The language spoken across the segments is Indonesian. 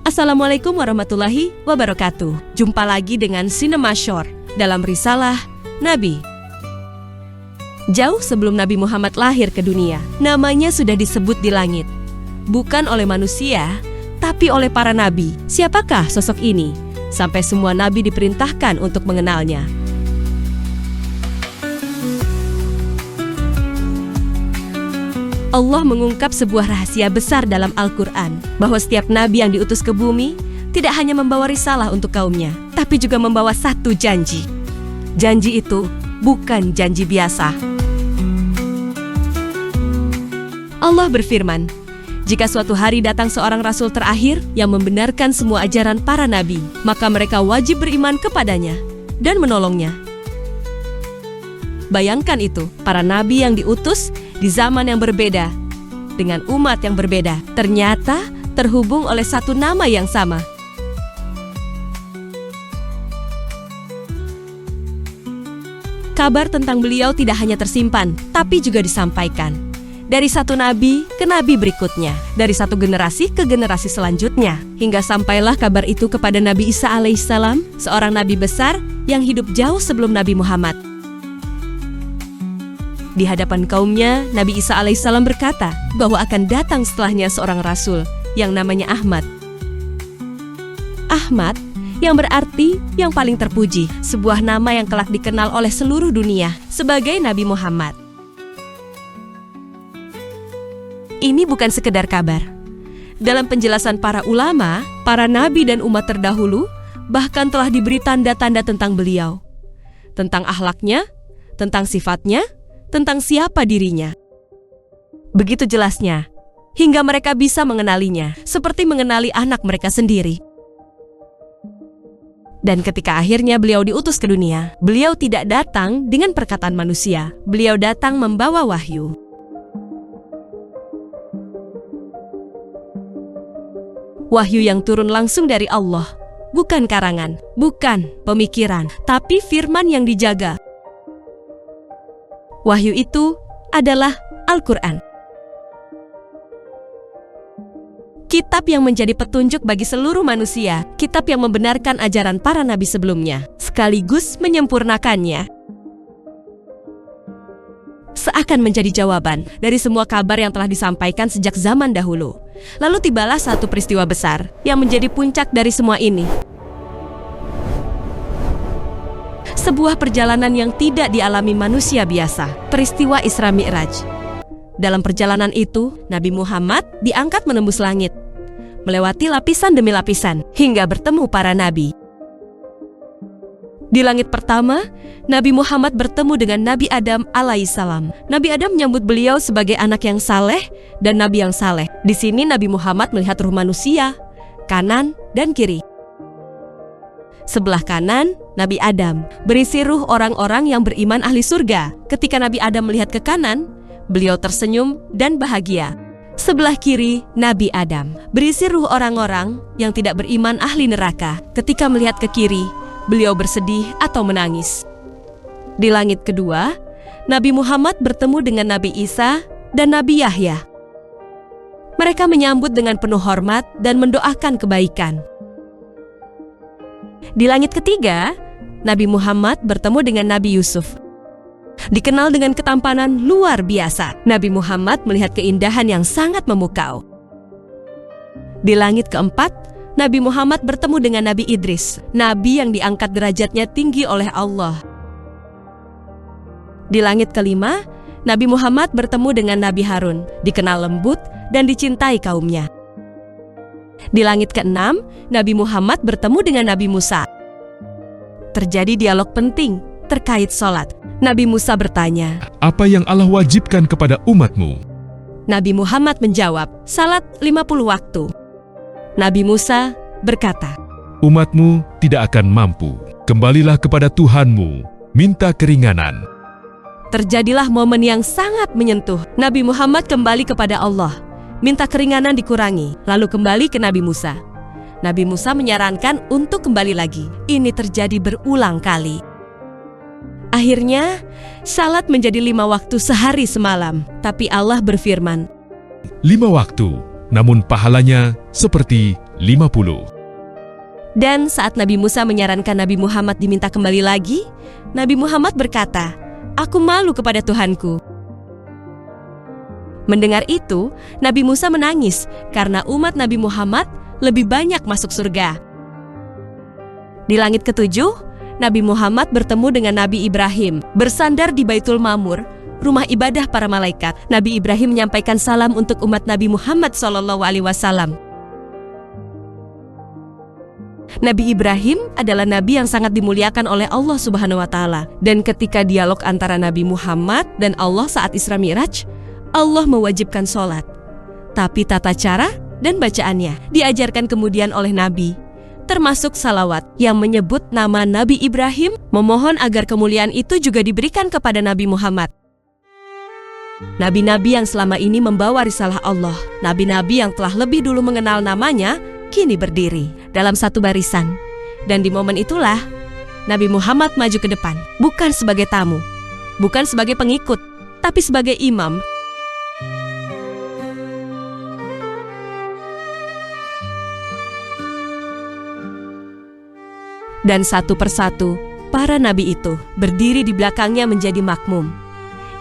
Assalamualaikum warahmatullahi wabarakatuh. Jumpa lagi dengan Sinema Shore dalam risalah Nabi. Jauh sebelum Nabi Muhammad lahir ke dunia, namanya sudah disebut di langit. Bukan oleh manusia, tapi oleh para nabi. Siapakah sosok ini? Sampai semua nabi diperintahkan untuk mengenalnya. Allah mengungkap sebuah rahasia besar dalam Al-Quran, bahwa setiap nabi yang diutus ke bumi tidak hanya membawa risalah untuk kaumnya, tapi juga membawa satu janji. Janji itu bukan janji biasa. Allah berfirman, jika suatu hari datang seorang rasul terakhir yang membenarkan semua ajaran para nabi, maka mereka wajib beriman kepadanya dan menolongnya. Bayangkan itu, para nabi yang diutus di zaman yang berbeda, dengan umat yang berbeda, ternyata terhubung oleh satu nama yang sama. Kabar tentang beliau tidak hanya tersimpan, tapi juga disampaikan. Dari satu nabi ke nabi berikutnya, dari satu generasi ke generasi selanjutnya, hingga sampailah kabar itu kepada Nabi Isa alaihissalam, seorang nabi besar yang hidup jauh sebelum Nabi Muhammad. Di hadapan kaumnya, Nabi Isa alaihissalam berkata bahwa akan datang setelahnya seorang rasul yang namanya Ahmad. Ahmad yang berarti yang paling terpuji, sebuah nama yang kelak dikenal oleh seluruh dunia sebagai Nabi Muhammad. Ini bukan sekedar kabar. Dalam penjelasan para ulama, para nabi dan umat terdahulu bahkan telah diberi tanda-tanda tentang beliau, tentang akhlaknya, tentang sifatnya, tentang siapa dirinya. Begitu jelasnya, hingga mereka bisa mengenalinya, seperti mengenali anak mereka sendiri. Dan ketika akhirnya beliau diutus ke dunia, beliau tidak datang dengan perkataan manusia. Beliau datang membawa wahyu. Wahyu yang turun langsung dari Allah, bukan karangan, bukan pemikiran, tapi firman yang dijaga. Wahyu itu adalah Al-Quran. Kitab yang menjadi petunjuk bagi seluruh manusia, kitab yang membenarkan ajaran para nabi sebelumnya, sekaligus menyempurnakannya. Seakan menjadi jawaban dari semua kabar yang telah disampaikan sejak zaman dahulu. Lalu tibalah satu peristiwa besar yang menjadi puncak dari semua ini. Sebuah perjalanan yang tidak dialami manusia biasa, peristiwa Isra Mi'raj. Dalam perjalanan itu, Nabi Muhammad diangkat menembus langit, melewati lapisan demi lapisan, hingga bertemu para nabi. Di langit pertama, Nabi Muhammad bertemu dengan Nabi Adam alaihissalam. Nabi Adam menyambut beliau sebagai anak yang saleh dan nabi yang saleh. Di sini Nabi Muhammad melihat ruh manusia, kanan dan kiri. Sebelah kanan, Nabi Adam, berisi ruh orang-orang yang beriman ahli surga. Ketika Nabi Adam melihat ke kanan, beliau tersenyum dan bahagia. Sebelah kiri, Nabi Adam, berisi ruh orang-orang yang tidak beriman ahli neraka. Ketika melihat ke kiri, beliau bersedih atau menangis. Di langit kedua, Nabi Muhammad bertemu dengan Nabi Isa dan Nabi Yahya. Mereka menyambut dengan penuh hormat dan mendoakan kebaikan. Di langit ketiga, Nabi Muhammad bertemu dengan Nabi Yusuf. Dikenal dengan ketampanan luar biasa, Nabi Muhammad melihat keindahan yang sangat memukau. Di langit keempat, Nabi Muhammad bertemu dengan Nabi Idris, nabi yang diangkat derajatnya tinggi oleh Allah. Di langit kelima, Nabi Muhammad bertemu dengan Nabi Harun, dikenal lembut dan dicintai kaumnya. Di langit keenam, Nabi Muhammad bertemu dengan Nabi Musa. Terjadi dialog penting terkait sholat. Nabi Musa bertanya, "Apa yang Allah wajibkan kepada umatmu?" Nabi Muhammad menjawab, "Salat 50 waktu." Nabi Musa berkata, "Umatmu tidak akan mampu. Kembalilah kepada Tuhanmu, minta keringanan." Terjadilah momen yang sangat menyentuh. Nabi Muhammad kembali kepada Allah, minta keringanan dikurangi, lalu kembali ke Nabi Musa. Nabi Musa menyarankan untuk kembali lagi. Ini terjadi berulang kali. Akhirnya, salat menjadi 5 waktu sehari semalam. Tapi Allah berfirman, 5 waktu, namun pahalanya seperti Dan saat Nabi Musa menyarankan Nabi Muhammad diminta kembali lagi, Nabi Muhammad berkata, "Aku malu kepada Tuhanku." Mendengar itu, Nabi Musa menangis karena umat Nabi Muhammad lebih banyak masuk surga. Di langit ketujuh, Nabi Muhammad bertemu dengan Nabi Ibrahim, bersandar di Baitul Ma'mur, rumah ibadah para malaikat. Nabi Ibrahim menyampaikan salam untuk umat Nabi Muhammad SAW. Nabi Ibrahim adalah nabi yang sangat dimuliakan oleh Allah Subhanahu wa Ta'ala. Dan ketika dialog antara Nabi Muhammad dan Allah saat Isra Mi'raj, Allah mewajibkan sholat. Tapi tata cara dan bacaannya diajarkan kemudian oleh Nabi, termasuk salawat yang menyebut nama Nabi Ibrahim, memohon agar kemuliaan itu juga diberikan kepada Nabi Muhammad. Nabi-nabi yang selama ini membawa risalah Allah, nabi-nabi yang telah lebih dulu mengenal namanya, kini berdiri dalam satu barisan. Dan di momen itulah, Nabi Muhammad maju ke depan, bukan sebagai tamu, bukan sebagai pengikut, tapi sebagai imam. Dan satu persatu, para nabi itu berdiri di belakangnya menjadi makmum.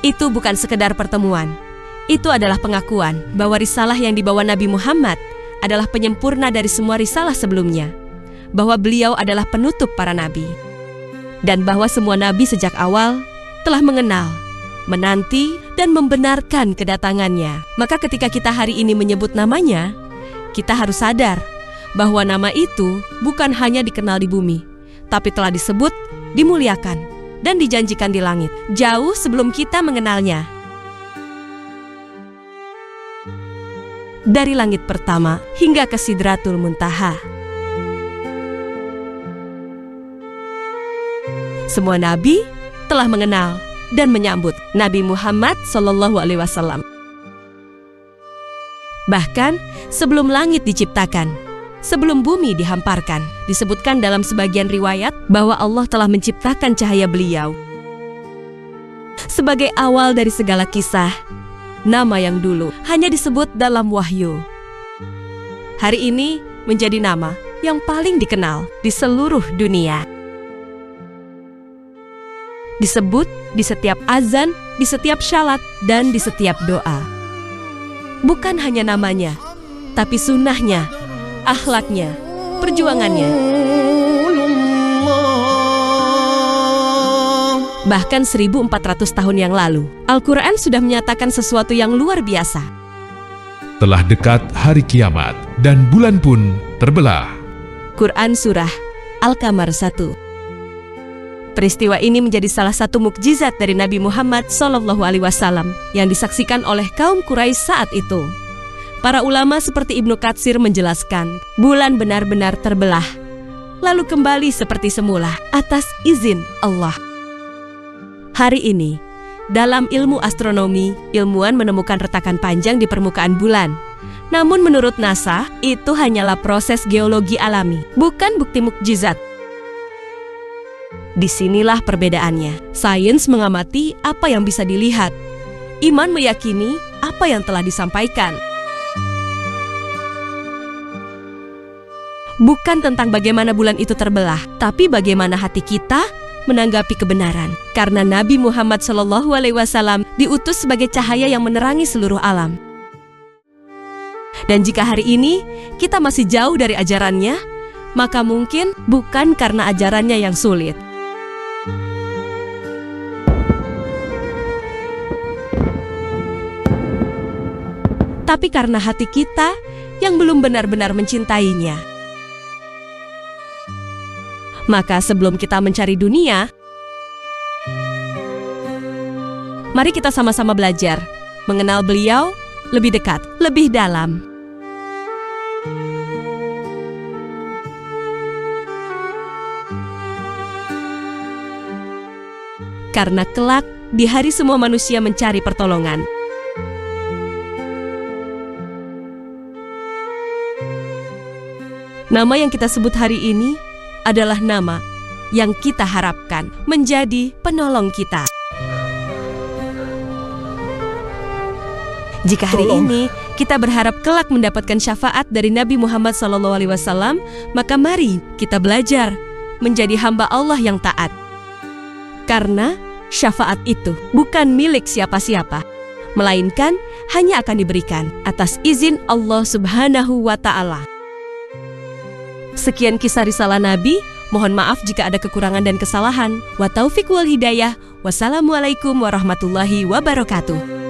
Itu bukan sekedar pertemuan, itu adalah pengakuan bahwa risalah yang dibawa Nabi Muhammad adalah penyempurna dari semua risalah sebelumnya, bahwa beliau adalah penutup para nabi, dan bahwa semua nabi sejak awal telah mengenal, menanti, dan membenarkan kedatangannya. Maka ketika kita hari ini menyebut namanya, kita harus sadar bahwa nama itu bukan hanya dikenal di bumi, tapi telah disebut, dimuliakan, dan dijanjikan di langit, jauh sebelum kita mengenalnya. Dari langit pertama hingga ke Sidratul Muntaha, semua nabi telah mengenal dan menyambut Nabi Muhammad SAW. Bahkan sebelum langit diciptakan, sebelum bumi dihamparkan, disebutkan dalam sebagian riwayat bahwa Allah telah menciptakan cahaya beliau. Sebagai awal dari segala kisah, nama yang dulu hanya disebut dalam wahyu, hari ini menjadi nama yang paling dikenal di seluruh dunia. Disebut di setiap azan, di setiap syalat, dan di setiap doa. Bukan hanya namanya, tapi sunnahnya, akhlaknya, perjuangannya. Bahkan 1400 tahun yang lalu, Al-Quran sudah menyatakan sesuatu yang luar biasa. Telah dekat hari kiamat dan bulan pun terbelah. Quran Surah Al-Qamar 1. Peristiwa ini menjadi salah satu mukjizat dari Nabi Muhammad SAW yang disaksikan oleh kaum Quraisy saat itu. Para ulama seperti Ibnu Katsir menjelaskan, bulan benar-benar terbelah, lalu kembali seperti semula atas izin Allah. Hari ini, dalam ilmu astronomi, ilmuwan menemukan retakan panjang di permukaan bulan. Namun menurut NASA, itu hanyalah proses geologi alami, bukan bukti mukjizat. Disinilah perbedaannya. Sains mengamati apa yang bisa dilihat. Iman meyakini apa yang telah disampaikan. Bukan tentang bagaimana bulan itu terbelah, tapi bagaimana hati kita menanggapi kebenaran. Karena Nabi Muhammad SAW diutus sebagai cahaya yang menerangi seluruh alam. Dan jika hari ini kita masih jauh dari ajarannya, maka mungkin bukan karena ajarannya yang sulit, tapi karena hati kita yang belum benar-benar mencintainya. Maka sebelum kita mencari dunia, mari kita sama-sama belajar mengenal beliau lebih dekat, lebih dalam. Karena kelak di hari semua manusia mencari pertolongan. Nama yang kita sebut hari ini adalah nama yang kita harapkan menjadi penolong kita. Jika hari ini kita berharap kelak mendapatkan syafaat dari Nabi Muhammad SAW, maka mari kita belajar menjadi hamba Allah yang taat. Karena syafaat itu bukan milik siapa-siapa, melainkan hanya akan diberikan atas izin Allah Subhanahu wa Ta'ala. Sekian kisah risalah Nabi. Mohon maaf jika ada kekurangan dan kesalahan. Wa taufiq wal hidayah. Wassalamualaikum warahmatullahi wabarakatuh.